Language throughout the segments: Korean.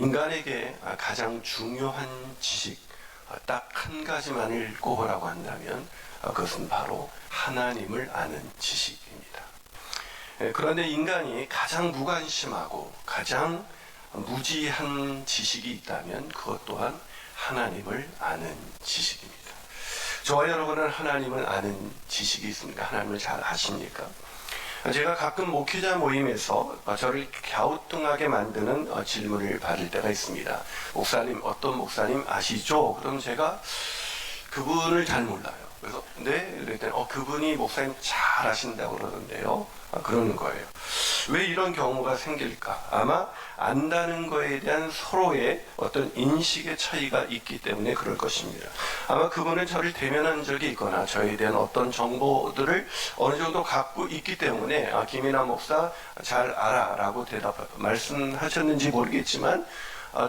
인간에게 가장 중요한 지식 딱 한 가지만을 꼽으라고 한다면 그것은 바로 하나님을 아는 지식입니다. 그런데 인간이 가장 무관심하고 가장 무지한 지식이 있다면 그것 또한 하나님을 아는 지식입니다. 저와 여러분은 하나님을 아는 지식이 있습니까? 하나님을 잘 아십니까? 제가 가끔 목회자 모임에서 저를 갸우뚱하게 만드는 질문을 받을 때가 있습니다. 목사님, 어떤 목사님 아시죠? 그럼 제가 그분을 잘 몰라요. 그래서 네? 그랬더니 그분이 목사님 잘 아신다고 그러던데요. 그러는 거예요. 왜 이런 경우가 생길까? 아마 안다는 거에 대한 서로의 어떤 인식의 차이가 있기 때문에 그럴 것입니다. 아마 그분은 저를 대면한 적이 있거나 저에 대한 어떤 정보들을 어느 정도 갖고 있기 때문에 김인하 목사 잘 알아 라고 말씀하셨는지 모르겠지만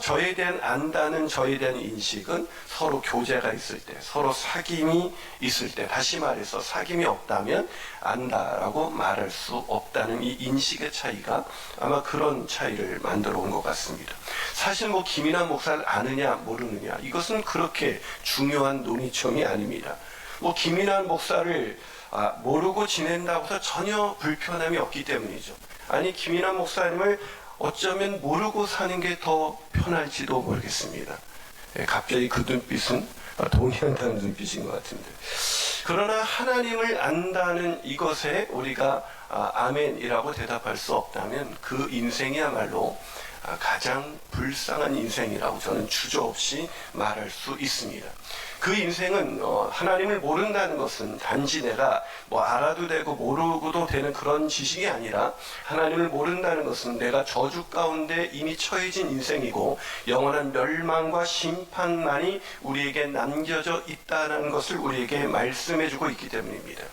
저에 대한 안다는 저에 대한 인식은 서로 교제가 있을 때, 서로 사귐이 있을 때, 다시 말해서 사귐이 없다면 안다라고 말할 수 없다는 이 인식의 차이가 아마 그런 차이를 만들어 온 것 같습니다. 사실 김인하 목사를 아느냐 모르느냐 이것은 그렇게 중요한 논의점이 아닙니다. 김인하 목사를 모르고 지낸다고 해서 전혀 불편함이 없기 때문이죠. 아니 김인하 목사님을 어쩌면 모르고 사는 게 더 편할지도 모르겠습니다. 갑자기 그 눈빛은 동의한다는 눈빛인 것 같은데. 그러나 하나님을 안다는 이것에 우리가 아멘이라고 대답할 수 없다면 그 인생이야말로 가장 불쌍한 인생이라고 저는 주저없이 말할 수 있습니다. 그 인생은 하나님을 모른다는 것은 단지 내가 알아도 되고 모르고도 되는 그런 지식이 아니라 하나님을 모른다는 것은 내가 저주 가운데 이미 처해진 인생이고 영원한 멸망과 심판만이 우리에게 남겨져 있다는 것을 우리에게 말씀해주고 있기 때문입니다.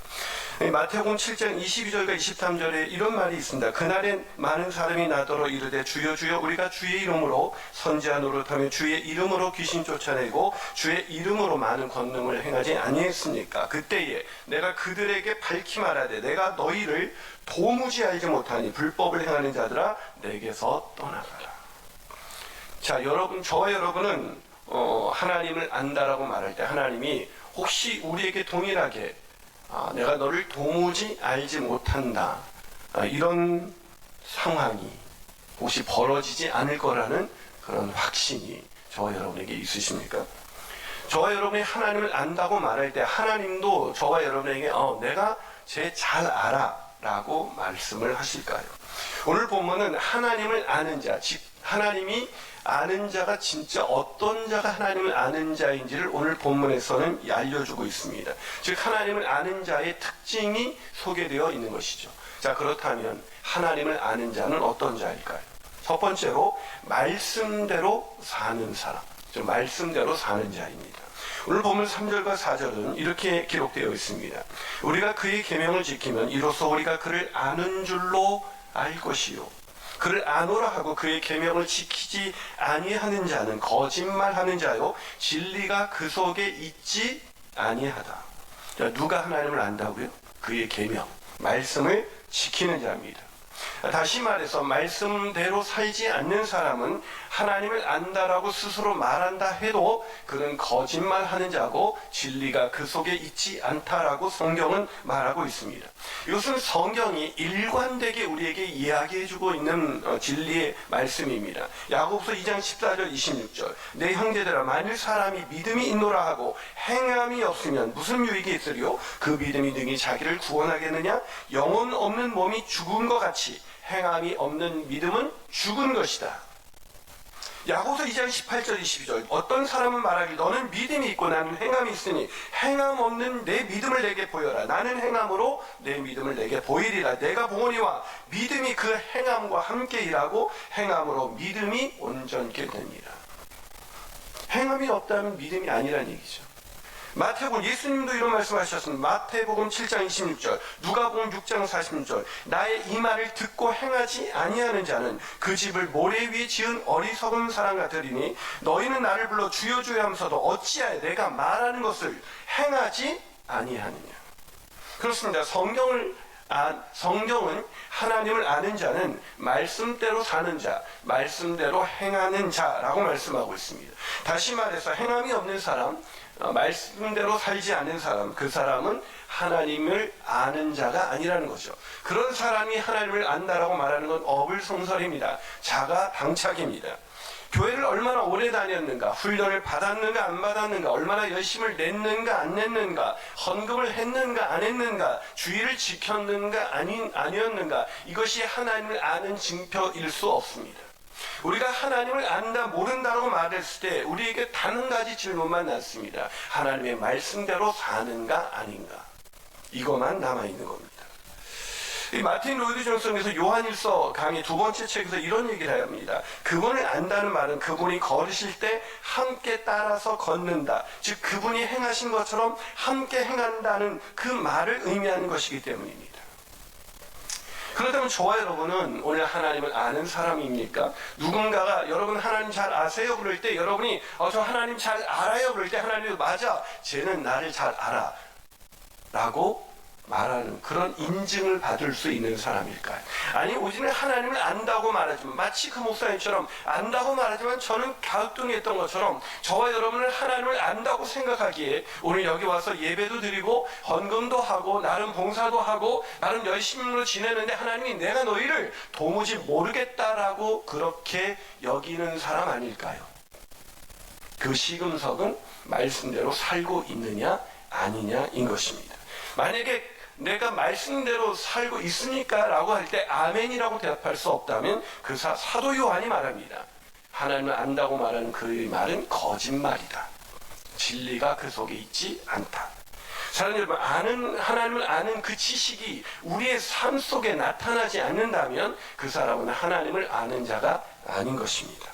마태복음 7장 22절과 23절에 이런 말이 있습니다. 그날엔 많은 사람이 나더러 이르되 주여 주여 우리가 주의 이름으로 선지자 노릇하며 주의 이름으로 귀신 쫓아내고 주의 이름으로 많은 권능을 행하지 아니했습니까? 그때에 내가 그들에게 밝히 말하되 내가 너희를 도무지 알지 못하니 불법을 행하는 자들아 내게서 떠나가라. 자, 여러분, 저와 여러분은 하나님을 안다라고 말할 때 하나님이 혹시 우리에게 동일하게 내가 너를 도무지 알지 못한다 이런 상황이 혹시 벌어지지 않을 거라는 그런 확신이 저와 여러분에게 있으십니까? 저와 여러분이 하나님을 안다고 말할 때 하나님도 저와 여러분에게 내가 쟤 잘 알아 라고 말씀을 하실까요? 오늘 본문은 하나님을 아는 자, 즉 하나님이 아는 자가 진짜 어떤 자가 하나님을 아는 자인지를 오늘 본문에서는 알려주고 있습니다. 즉 하나님을 아는 자의 특징이 소개되어 있는 것이죠. 자, 그렇다면 하나님을 아는 자는 어떤 자일까요? 첫 번째로 말씀대로 사는 사람, 즉 말씀대로 사는 자입니다. 오늘 본문 3절과 4절은 이렇게 기록되어 있습니다. 우리가 그의 계명을 지키면 이로써 우리가 그를 아는 줄로 알 것이요 그를 아노라 하고 그의 계명을 지키지 아니하는 자는 거짓말하는 자요 진리가 그 속에 있지 아니하다. 자, 누가 하나님을 안다고요? 그의 계명, 말씀을 지키는 자입니다. 다시 말해서 말씀대로 살지 않는 사람은 하나님을 안다라고 스스로 말한다 해도 그는 거짓말하는 자고 진리가 그 속에 있지 않다라고 성경은 말하고 있습니다. 이것은 성경이 일관되게 우리에게 이야기해주고 있는 진리의 말씀입니다. 야고보서 2장 14절 26절 내 형제들아 만일 사람이 믿음이 있노라 하고 행함이 없으면 무슨 유익이 있으리요? 그 믿음이 능히 자기를 구원하겠느냐? 영혼 없는 몸이 죽은 것 같이 행함이 없는 믿음은 죽은 것이다. 야고보서 2장 18절 22절 어떤 사람은 말하길 너는 믿음이 있고 나는 행함이 있으니 행함 없는 내 믿음을 내게 보여라. 나는 행함으로 내 믿음을 내게 보이리라. 내가 보거니와 믿음이 그 행함과 함께 일하고 행함으로 믿음이 온전케 되니라. 행함이 없다면 믿음이 아니라는 얘기죠. 마태복음 예수님도 이런 말씀하셨습니다. 마태복음 7장 26절 누가복음 6장 46절 나의 이 말을 듣고 행하지 아니하는 자는 그 집을 모래 위에 지은 어리석은 사람 같으리니 너희는 나를 불러 주여 주여 하면서도 어찌하여 내가 말하는 것을 행하지 아니하느냐. 그렇습니다. 성경을 성경은 하나님을 아는 자는 말씀대로 사는 자, 말씀대로 행하는 자라고 말씀하고 있습니다. 다시 말해서 행함이 없는 사람, 말씀대로 살지 않는 사람, 그 사람은 하나님을 아는 자가 아니라는 거죠. 그런 사람이 하나님을 안다라고 말하는 건 어불성설입니다. 자가당착입니다. 교회를 얼마나 오래 다녔는가, 훈련을 받았는가 안 받았는가, 얼마나 열심을 냈는가 안 냈는가, 헌금을 했는가 안 했는가, 주의를 지켰는가 아니었는가, 이것이 하나님을 아는 증표일 수 없습니다. 우리가 하나님을 안다 모른다고 말했을 때 우리에게 단 한 가지 질문만 났습니다. 하나님의 말씀대로 사는가 아닌가, 이것만 남아있는 겁니다. 이 마틴 로이드 존슨에서 요한일서 강의 2번째 책에서 이런 얘기를 합니다. 그분을 안다는 말은 그분이 걸으실 때 함께 따라서 걷는다, 즉 그분이 행하신 것처럼 함께 행한다는 그 말을 의미하는 것이기 때문입니다. 그렇다면 저와 여러분은 오늘 하나님을 아는 사람입니까? 누군가가 여러분 하나님 잘 아세요? 그럴 때 여러분이 저 하나님 잘 알아요? 그럴 때 하나님이 맞아, 쟤는 나를 잘 알아 라고 말하는 그런 인증을 받을 수 있는 사람일까요? 아니 오직 하나님을 안다고 말하지만, 마치 그 목사님처럼 안다고 말하지만 저는 갸우뚱했던 것처럼 저와 여러분은 하나님을 안다고 생각하기에 오늘 여기 와서 예배도 드리고 헌금도 하고 나름 봉사도 하고 나름 열심으로 지내는데 하나님이 내가 너희를 도무지 모르겠다라고 그렇게 여기는 사람 아닐까요? 그 시금석은 말씀대로 살고 있느냐 아니냐인 것입니다. 만약에 내가 말씀대로 살고 있으니까 라고 할 때 아멘이라고 대답할 수 없다면 그 사도 요한이 말합니다. 하나님을 안다고 말하는 그 말은 거짓말이다. 진리가 그 속에 있지 않다. 사랑하는 여러분, 하나님을 아는 그 지식이 우리의 삶 속에 나타나지 않는다면 그 사람은 하나님을 아는 자가 아닌 것입니다.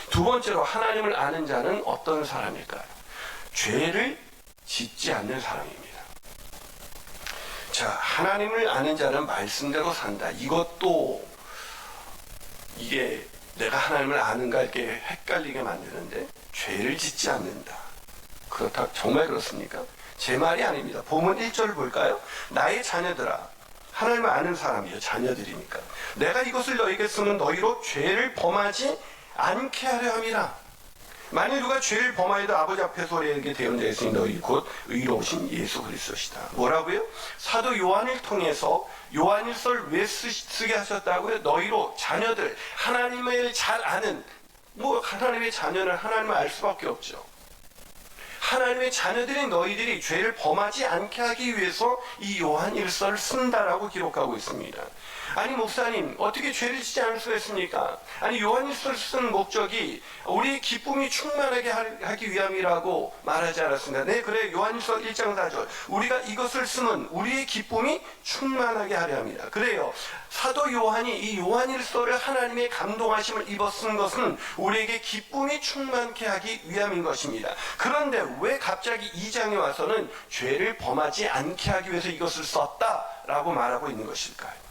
두 번째로 하나님을 아는 자는 어떤 사람일까요? 죄를 짓지 않는 사람입니다. 자, 하나님을 아는 자는 말씀대로 산다. 이것도 이게 내가 하나님을 아는가 이렇게 헷갈리게 만드는데, 죄를 짓지 않는다. 그렇다, 정말 그렇습니까? 제 말이 아닙니다. 본문 1절을 볼까요? 나의 자녀들아, 하나님을 아는 사람이요, 자녀들이니까. 내가 이것을 너희에게 쓰면 너희로 죄를 범하지 않게 하려 함이라. 만일 누가 죄를 범하여도 아버지 앞에서 우리에게 대언자 있으니 너희 곧 의로우신 예수 그리스도시다. 뭐라고요? 사도 요한을 통해서 요한일서를 왜 쓰게 하셨다고요? 너희로, 자녀들, 하나님을 잘 아는, 하나님의 자녀는 하나님을 알 수밖에 없죠. 하나님의 자녀들인 너희들이 죄를 범하지 않게 하기 위해서 이 요한일서를 쓴다라고 기록하고 있습니다. 아니 목사님, 어떻게 죄를 짓지 않을 수가 있습니까? 아니 요한일서를 쓴 목적이 우리의 기쁨이 충만하게 하기 위함이라고 말하지 않았습니다. 네, 그래, 요한일서 1장 4절 우리가 이것을 쓰면 우리의 기쁨이 충만하게 하려 합니다. 그래요, 사도 요한이 이 요한일서를 하나님의 감동하심을 입어 쓴 것은 우리에게 기쁨이 충만케 하기 위함인 것입니다. 그런데 왜 갑자기 2장에 와서는 죄를 범하지 않게 하기 위해서 이것을 썼다라고 말하고 있는 것일까요?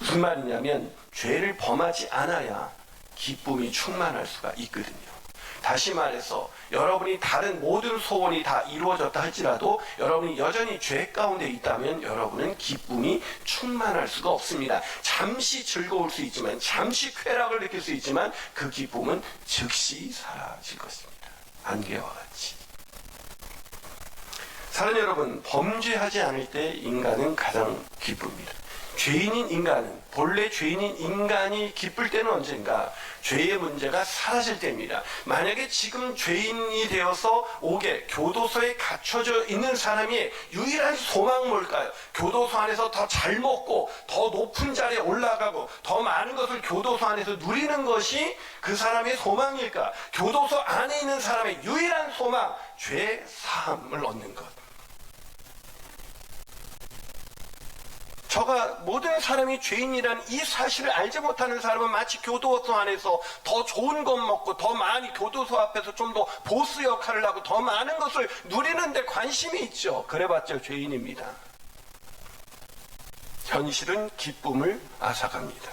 무슨 말이냐면 죄를 범하지 않아야 기쁨이 충만할 수가 있거든요. 다시 말해서 여러분이 다른 모든 소원이 다 이루어졌다 할지라도 여러분이 여전히 죄 가운데 있다면 여러분은 기쁨이 충만할 수가 없습니다. 잠시 즐거울 수 있지만, 잠시 쾌락을 느낄 수 있지만 그 기쁨은 즉시 사라질 것입니다. 안개와 같이. 사랑하는 여러분, 범죄하지 않을 때 인간은 가장 기쁩니다. 죄인인 인간은, 본래 죄인인 인간이 기쁠 때는 언젠가? 죄의 문제가 사라질 때입니다. 만약에 지금 죄인이 되어서 교도소에 갇혀져 있는 사람의 유일한 소망은 뭘까요? 교도소 안에서 더 잘 먹고 더 높은 자리에 올라가고 더 많은 것을 교도소 안에서 누리는 것이 그 사람의 소망일까? 교도소 안에 있는 사람의 유일한 소망, 죄 사함을 얻는 것. 저가 모든 사람이 죄인이라는 이 사실을 알지 못하는 사람은 마치 교도소 안에서 더 좋은 것 먹고 더 많이 교도소 앞에서 좀 더 보스 역할을 하고 더 많은 것을 누리는 데 관심이 있죠. 그래봤자 죄인입니다. 현실은 기쁨을 앗아갑니다.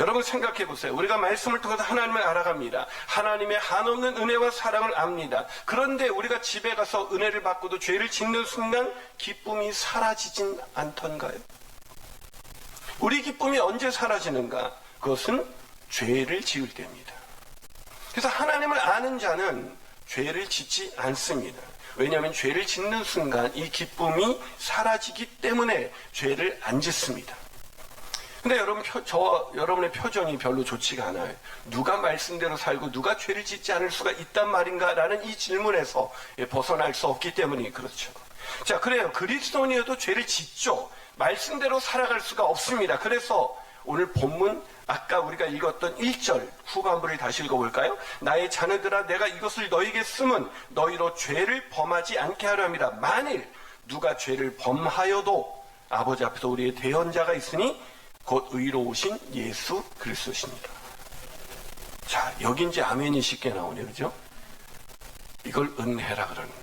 여러분 생각해 보세요. 우리가 말씀을 통해서 하나님을 알아갑니다. 하나님의 한없는 은혜와 사랑을 압니다. 그런데 우리가 집에 가서 은혜를 받고도 죄를 짓는 순간 기쁨이 사라지진 않던가요? 우리 기쁨이 언제 사라지는가? 그것은 죄를 지을 때입니다. 그래서 하나님을 아는 자는 죄를 짓지 않습니다. 왜냐하면 죄를 짓는 순간 이 기쁨이 사라지기 때문에 죄를 안 짓습니다. 근데 여러분, 여러분의 표정이 별로 좋지가 않아요. 누가 말씀대로 살고 누가 죄를 짓지 않을 수가 있단 말인가? 라는 이 질문에서 벗어날 수 없기 때문이 그렇죠. 자, 그래요. 그리스도인이어도 죄를 짓죠. 말씀대로 살아갈 수가 없습니다. 그래서 오늘 본문 아까 우리가 읽었던 1절 후반부를 다시 읽어볼까요? 나의 자녀들아 내가 이것을 너희에게 쓰면 너희로 죄를 범하지 않게 하려 합니다. 만일 누가 죄를 범하여도 아버지 앞에서 우리의 대언자가 있으니 곧 의로우신 예수 그리스도시니라. 자, 여기 이제 아멘이 쉽게 나오네요. 그죠? 이걸 은혜라 그러는 거예요.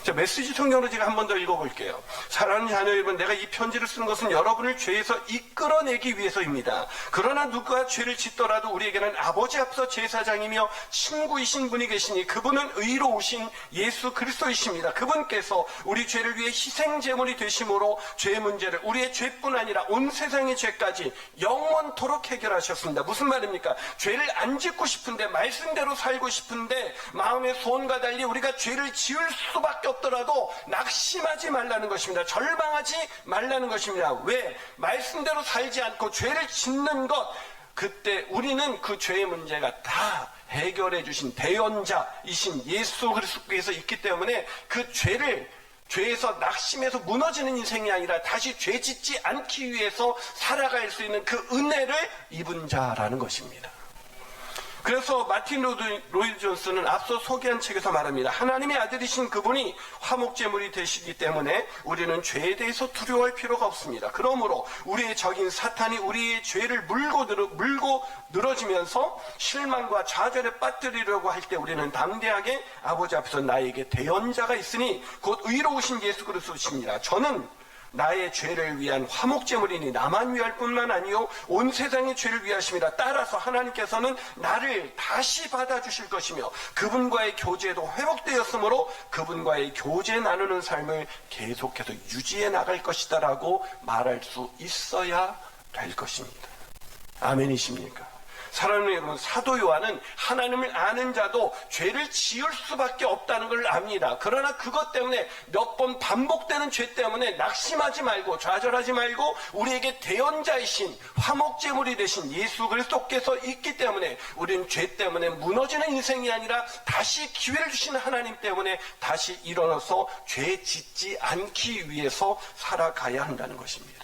자, 메시지 성경으로 제가 한 번 더 읽어볼게요. 사랑하는 자녀 여러분, 내가 이 편지를 쓰는 것은 여러분을 죄에서 이끌어내기 위해서입니다. 그러나 누가 죄를 짓더라도 우리에게는 아버지 앞서 제사장이며 친구이신 분이 계시니 그분은 의로우신 예수 그리스도이십니다. 그분께서 우리 죄를 위해 희생제물이 되심으로 죄의 문제를 우리의 죄뿐 아니라 온 세상의 죄까지 영원토록 해결하셨습니다. 무슨 말입니까? 죄를 안 짓고 싶은데, 말씀대로 살고 싶은데 마음의 소원과 달리 우리가 죄를 지을 수밖에 없더라도 낙심하지 말라는 것입니다. 절망하지 말라는 것입니다. 왜? 말씀대로 살지 않고 죄를 짓는 것, 그때 우리는 그 죄의 문제가 다 해결해 주신 대언자이신 예수 그리스도께서 있기 때문에 그 죄에서 낙심해서 무너지는 인생이 아니라 다시 죄 짓지 않기 위해서 살아갈 수 있는 그 은혜를 입은 자라는 것입니다. 그래서 마틴 로이드 존스는 앞서 소개한 책에서 말합니다. 하나님의 아들이신 그분이 화목제물이 되시기 때문에 우리는 죄에 대해서 두려워할 필요가 없습니다. 그러므로 우리의 적인 사탄이 우리의 죄를 물고 늘어지면서 실망과 좌절에 빠뜨리려고 할 때 우리는 담대하게 아버지 앞에서 나에게 대언자가 있으니 곧 의로우신 예수 그리스도십니다. 저는 나의 죄를 위한 화목제물이니 나만 위할 뿐만 아니요 온 세상의 죄를 위하심이라. 따라서 하나님께서는 나를 다시 받아주실 것이며 그분과의 교제도 회복되었으므로 그분과의 교제 나누는 삶을 계속해서 유지해 나갈 것이다 라고 말할 수 있어야 될 것입니다. 아멘이십니까? 사랑하는 여러분, 사도 요한은 하나님을 아는 자도 죄를 지을 수밖에 없다는 걸 압니다. 그러나 그것 때문에 몇 번 반복되는 죄 때문에 낙심하지 말고 좌절하지 말고 우리에게 대언자이신 화목제물이 되신 예수 그리스도께서 있기 때문에 우리는 죄 때문에 무너지는 인생이 아니라 다시 기회를 주시는 하나님 때문에 다시 일어나서 죄 짓지 않기 위해서 살아가야 한다는 것입니다.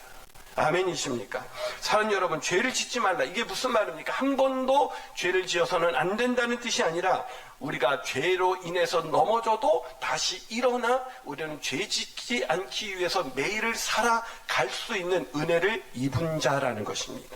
아멘이십니까? 사랑하는 여러분, 죄를 짓지 말라. 이게 무슨 말입니까? 한 번도 죄를 지어서는 안 된다는 뜻이 아니라 우리가 죄로 인해서 넘어져도 다시 일어나 우리는 죄 짓지 않기 위해서 매일을 살아갈 수 있는 은혜를 입은 자라는 것입니다.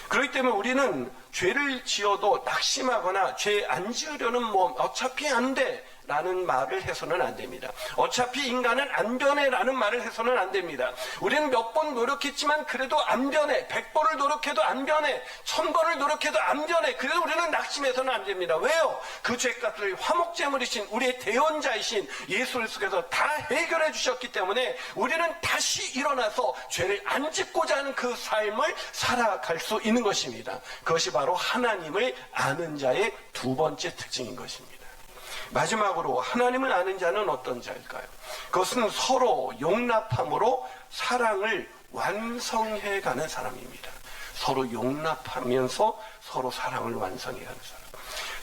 그렇기 때문에 우리는 죄를 지어도 낙심하거나 죄 안 지으려는 어차피 안 돼 라는 말을 해서는 안 됩니다. 어차피 인간은 안 변해 라는 말을 해서는 안 됩니다. 우리는 몇 번 노력했지만 그래도 안 변해. 100번을 노력해도 안 변해. 1000번을 노력해도 안 변해. 그래도 우리는 낙심해서는 안 됩니다. 왜요? 그 죄값을 화목제물이신 우리의 대언자이신 예수 그리스도께서 다 해결해 주셨기 때문에 우리는 다시 일어나서 죄를 안 짓고자 하는 그 삶을 살아갈 수 있는 것입니다. 그것이 바로 하나님을 아는 자의 두 번째 특징인 것입니다. 마지막으로 하나님을 아는 자는 어떤 자일까요? 그것은 서로 용납함으로 사랑을 완성해가는 사람입니다. 서로 용납하면서 서로 사랑을 완성해가는 사람.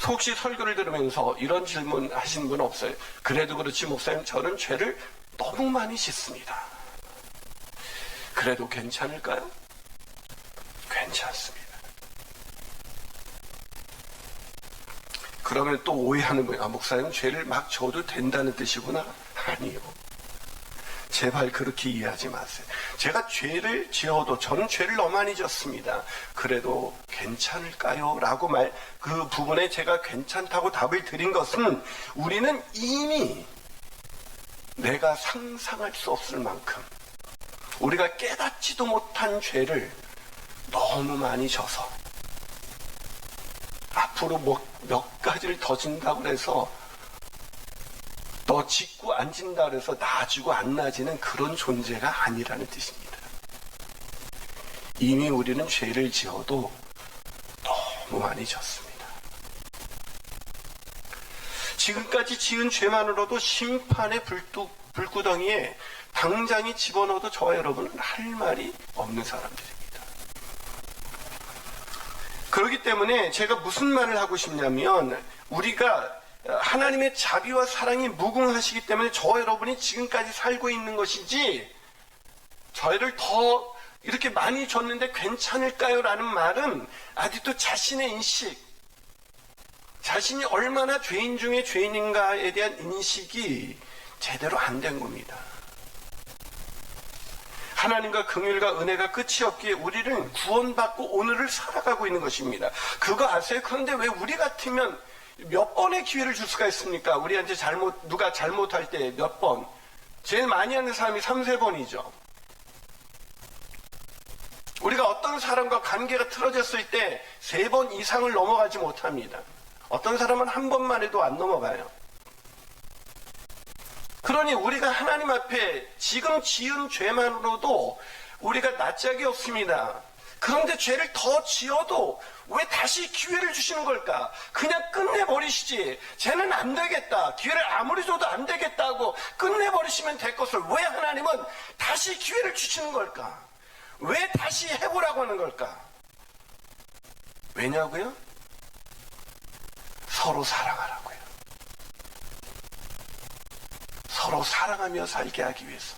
혹시 설교를 들으면서 이런 질문 하신 분 없어요? 그래도 그렇지 목사님, 저는 죄를 너무 많이 짓습니다. 그래도 괜찮을까요? 괜찮습니다. 그러면 또 오해하는 거예요. 목사님, 죄를 막 져도 된다는 뜻이구나? 아니요. 제발 그렇게 이해하지 마세요. 제가 죄를 지어도 저는 죄를 너무 많이 졌습니다. 그래도 괜찮을까요? 라고 그 부분에 제가 괜찮다고 답을 드린 것은 우리는 이미 내가 상상할 수 없을 만큼 우리가 깨닫지도 못한 죄를 너무 많이 져서 앞으로 몇 가지를 더 진다고 해서 너 짓고 안 진다고 해서 나아지고 안 나아지는 그런 존재가 아니라는 뜻입니다. 이미 우리는 죄를 지어도 너무 많이 졌습니다. 지금까지 지은 죄만으로도 심판의 불구덩이에 당장이 집어넣어도 저와 여러분은 할 말이 없는 사람들입니다. 그렇기 때문에 제가 무슨 말을 하고 싶냐면, 우리가 하나님의 자비와 사랑이 무궁하시기 때문에 저와 여러분이 지금까지 살고 있는 것이지, 저희를 더 이렇게 많이 줬는데 괜찮을까요? 라는 말은 아직도 자신의 인식, 자신이 얼마나 죄인 중에 죄인인가에 대한 인식이 제대로 안 된 겁니다. 하나님과 긍휼과 은혜가 끝이 없기에 우리는 구원받고 오늘을 살아가고 있는 것입니다. 그거 아세요? 그런데 왜 우리 같으면 몇 번의 기회를 줄 수가 있습니까? 우리한테 누가 잘못할 때 몇 번? 제일 많이 하는 사람이 3-4번이죠. 우리가 어떤 사람과 관계가 틀어졌을 때 3번 이상을 넘어가지 못합니다. 어떤 사람은 한 번만 해도 안 넘어가요. 그러니 우리가 하나님 앞에 지금 지은 죄만으로도 우리가 낯짝이 없습니다. 그런데 죄를 더 지어도 왜 다시 기회를 주시는 걸까? 그냥 끝내버리시지. 쟤는 안 되겠다. 기회를 아무리 줘도 안 되겠다고 끝내버리시면 될 것을 왜 하나님은 다시 기회를 주시는 걸까? 왜 다시 해보라고 하는 걸까? 왜냐고요? 서로 사랑하라고요. 서로 사랑하며 살게 하기 위해서.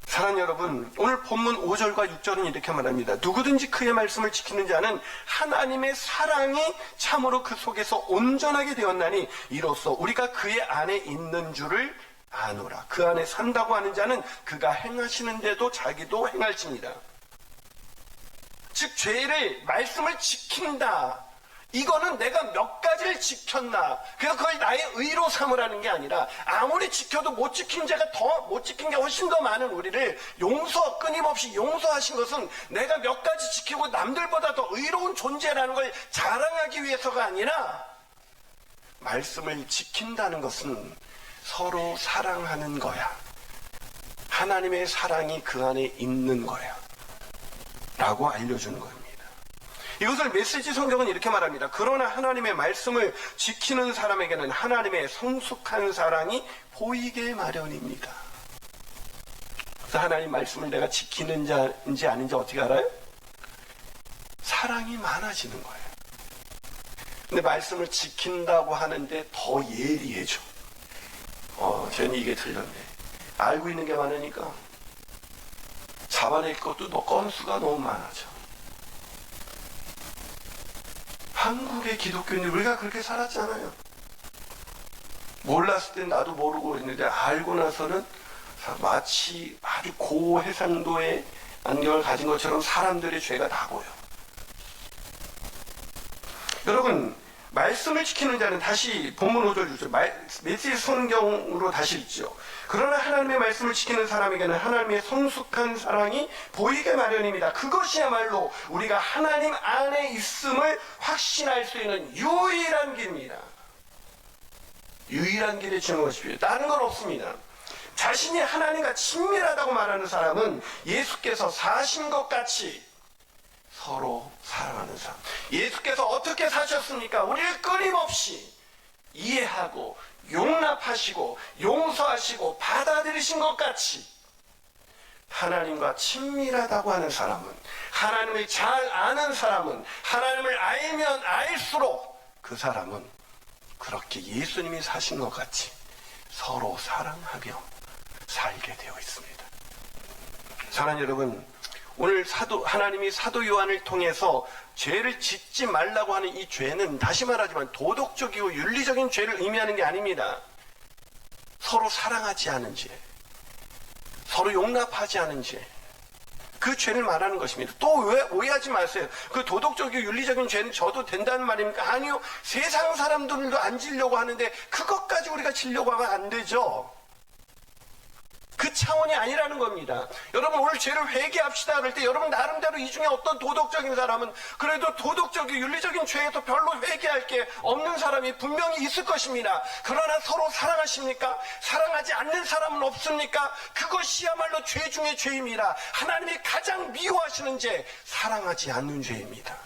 사랑하는 여러분, 오늘 본문 5절과 6절은 이렇게 말합니다. 누구든지 그의 말씀을 지키는 자는 하나님의 사랑이 참으로 그 속에서 온전하게 되었나니 이로써 우리가 그의 안에 있는 줄을 아노라. 그 안에 산다고 하는 자는 그가 행하시는 대로 자기도 행할지니라. 즉 죄를 말씀을 지킨다. 이거는 내가 몇 가지를 지켰나, 그래서 그걸 나의 의로 삼으라는 게 아니라, 아무리 지켜도 못 지킨 자가 못 지킨 게 훨씬 더 많은 우리를 끊임없이 용서하신 것은 내가 몇 가지 지키고 남들보다 더 의로운 존재라는 걸 자랑하기 위해서가 아니라, 말씀을 지킨다는 것은 서로 사랑하는 거야. 하나님의 사랑이 그 안에 있는 거야. 라고 알려주는 겁니다. 이것을 메시지 성경은 이렇게 말합니다. 그러나 하나님의 말씀을 지키는 사람에게는 하나님의 성숙한 사랑이 보이게 마련입니다. 그래서 하나님 말씀을 내가 지키는 자인지 아닌지 어떻게 알아요? 사랑이 많아지는 거예요. 근데 말씀을 지킨다고 하는데 더 예리해져. 쟤는 이게 틀렸네. 알고 있는 게 많으니까 잡아낼 것도 건수가 너무 많아져. 한국의 기독교인들 우리가 그렇게 살았잖아요. 몰랐을 땐 나도 모르고 있는데 알고 나서는 마치 아주 고해상도의 안경을 가진 것처럼 사람들의 죄가 다 보여. 여러분, 말씀을 지키는 자는, 다시 본문 5절 주죠. 메시지 성경으로 다시 읽죠. 그러나 하나님의 말씀을 지키는 사람에게는 하나님의 성숙한 사랑이 보이게 마련입니다. 그것이야말로 우리가 하나님 안에 있음을 확신할 수 있는 유일한 길입니다. 유일한 길에 지는 것이고요. 다른 건 없습니다. 자신이 하나님과 친밀하다고 말하는 사람은 예수께서 사신 것 같이 서로 사랑하는 사람. 예수께서 어떻게 사셨습니까? 우리를 끊임없이 이해하고 용납하시고 용서하시고 받아들이신 것 같이 하나님과 친밀하다고 하는 사람은, 하나님을 잘 아는 사람은, 하나님을 알면 알수록 그 사람은 그렇게 예수님이 사신 것 같이 서로 사랑하며 살게 되어 있습니다. 사랑하는 여러분, 오늘 하나님이 사도 요한을 통해서 죄를 짓지 말라고 하는 이 죄는, 다시 말하지만 도덕적이고 윤리적인 죄를 의미하는 게 아닙니다. 서로 사랑하지 않은 죄, 서로 용납하지 않은 죄, 그 죄를 말하는 것입니다. 또 왜 오해하지 마세요. 그 도덕적이고 윤리적인 죄는 져도 된다는 말입니까? 아니요. 세상 사람들도 안 지려고 하는데 그것까지 우리가 지려고 하면 안 되죠. 그 차원이 아니라는 겁니다. 여러분, 오늘 죄를 회개합시다 그럴 때 여러분 나름대로 이 중에 어떤 도덕적인 사람은 그래도 도덕적인 윤리적인 죄에도 별로 회개할 게 없는 사람이 분명히 있을 것입니다. 그러나 서로 사랑하십니까? 사랑하지 않는 사람은 없습니까? 그것이야말로 죄 중에 죄입니다. 하나님이 가장 미워하시는 죄, 사랑하지 않는 죄입니다.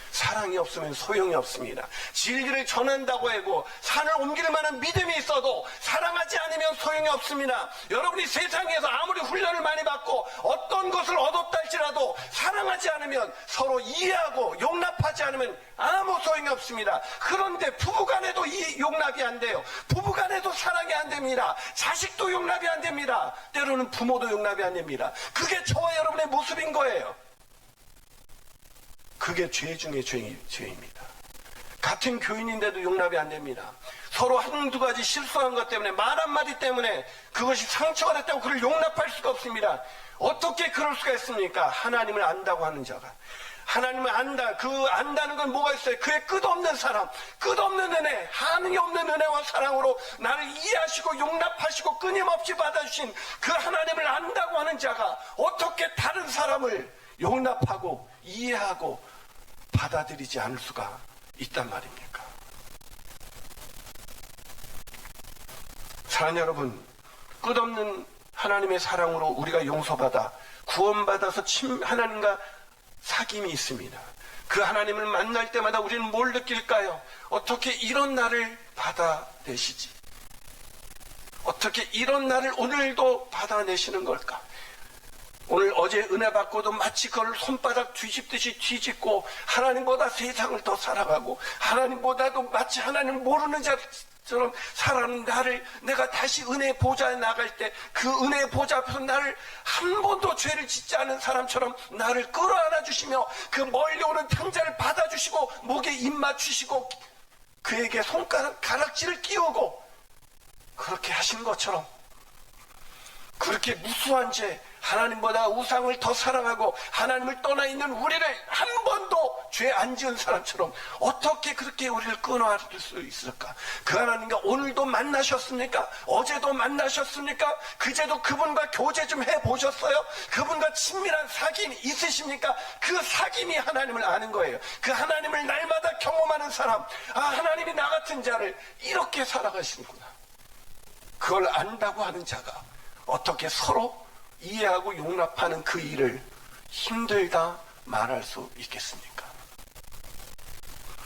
사랑이 없으면 소용이 없습니다. 진리를 전한다고 하고 산을 옮길 만한 믿음이 있어도 사랑하지 않으면 소용이 없습니다. 여러분이 세상에서 아무리 훈련을 많이 받고 어떤 것을 얻었다 할지라도 사랑하지 않으면, 서로 이해하고 용납하지 않으면 아무 소용이 없습니다. 그런데 부부간에도 이 용납이 안 돼요. 부부간에도 사랑이 안 됩니다. 자식도 용납이 안 됩니다. 때로는 부모도 용납이 안 됩니다. 그게 저와 여러분의 모습인 거예요. 그게 죄 중에 죄입니다. 같은 교인인데도 용납이 안 됩니다. 서로 한두 가지 실수한 것 때문에, 말 한마디 때문에 그것이 상처가 됐다고 그를 용납할 수가 없습니다. 어떻게 그럴 수가 있습니까? 하나님을 안다고 하는 자가. 하나님을 안다. 그 안다는 건 뭐가 있어요? 그의 끝없는 사랑, 끝없는 은혜, 한이 없는 은혜와 사랑으로 나를 이해하시고 용납하시고 끊임없이 받아주신 그 하나님을 안다고 하는 자가 어떻게 다른 사람을 용납하고 이해하고 받아들이지 않을 수가 있단 말입니까? 사랑하는 여러분, 끝없는 하나님의 사랑으로 우리가 용서받아 구원받아서 하나님과 사귐이 있습니다. 그 하나님을 만날 때마다 우리는 뭘 느낄까요? 어떻게 이런 나를 받아내시지? 어떻게 이런 나를 오늘도 받아내시는 걸까? 오늘 어제 은혜 받고도 마치 그걸 손바닥 뒤집듯이 뒤집고 하나님보다 세상을 더 사랑하고 하나님보다도 마치 하나님을 모르는 자처럼 살아가는 나를, 내가 다시 은혜의 보좌에 나갈 때 그 은혜의 보좌 앞에서 나를 한 번도 죄를 짓지 않은 사람처럼 나를 끌어안아 주시며 그 멀리 오는 탕자를 받아주시고 목에 입 맞추시고 그에게 손가락 가락지를 끼우고 그렇게 하신 것처럼, 그렇게 무수한 죄, 하나님보다 우상을 더 사랑하고 하나님을 떠나 있는 우리를 한 번도 죄 안 지은 사람처럼 어떻게 그렇게 우리를 끊어낼 수 있을까? 그 하나님과 오늘도 만나셨습니까? 어제도 만나셨습니까? 그제도 그분과 교제 좀 해보셨어요? 그분과 친밀한 사귐이 있으십니까? 그 사귐이 하나님을 아는 거예요. 그 하나님을 날마다 경험하는 사람, 아, 하나님이 나 같은 자를 이렇게 살아가시는구나. 그걸 안다고 하는 자가 어떻게 서로 이해하고 용납하는 그 일을 힘들다 말할 수 있겠습니까?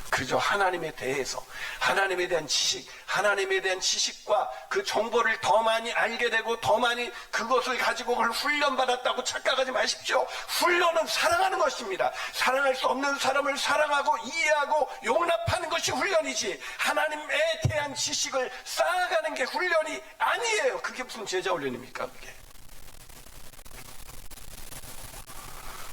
그저 하나님에 대해서, 하나님에 대한 지식, 하나님에 대한 지식과 그 정보를 더 많이 알게 되고 더 많이 그것을 가지고 그걸 훈련받았다고 착각하지 마십시오. 훈련은 사랑하는 것입니다. 사랑할 수 없는 사람을 사랑하고 이해하고 용납하는 것이 훈련이지, 하나님에 대한 지식을 쌓아가는 게 훈련이 아니에요. 그게 무슨 제자 훈련입니까? 그게.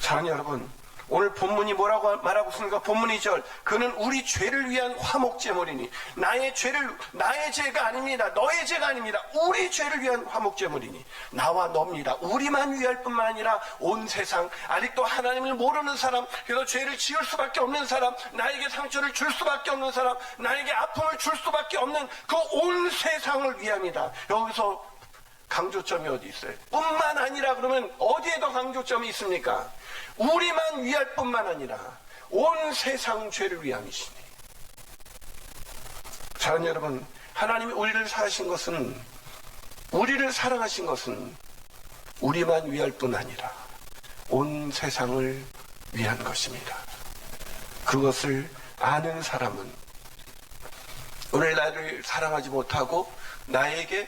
사랑하는 여러분, 오늘 본문이 뭐라고 말하고 있습니까? 본문 2절, 그는 우리 죄를 위한 화목제물이니, 나의 죄가 아닙니다. 너의 죄가 아닙니다. 우리 죄를 위한 화목제물이니, 나와 너입니다. 우리만 위할 뿐만 아니라 온 세상, 아직도 하나님을 모르는 사람, 그래서 죄를 지을 수밖에 없는 사람, 나에게 상처를 줄 수밖에 없는 사람, 나에게 아픔을 줄 수밖에 없는 그 온 세상을 위함이다. 여기서 강조점이 어디 있어요? 뿐만 아니라 그러면 어디에 더 강조점이 있습니까? 우리만 위할 뿐만 아니라 온 세상 죄를 위함이시니. 사랑하는 여러분, 하나님이 우리를 사랑하신 것은 우리만 위할 뿐 아니라 온 세상을 위한 것입니다. 그것을 아는 사람은 오늘 나를 사랑하지 못하고 나에게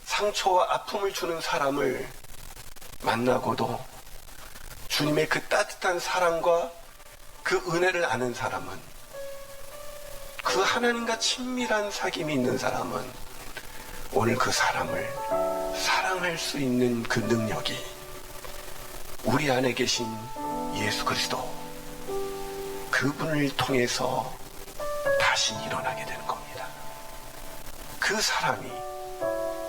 상처와 아픔을 주는 사람을 만나고도 주님의 그 따뜻한 사랑과 그 은혜를 아는 사람은, 그 하나님과 친밀한 사귐이 있는 사람은 오늘 그 사람을 사랑할 수 있는 그 능력이 우리 안에 계신 예수 그리스도, 그분을 통해서 다시 일어나게 되는 겁니다. 그 사람이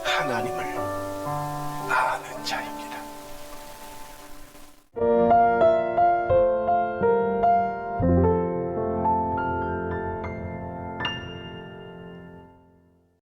하나님을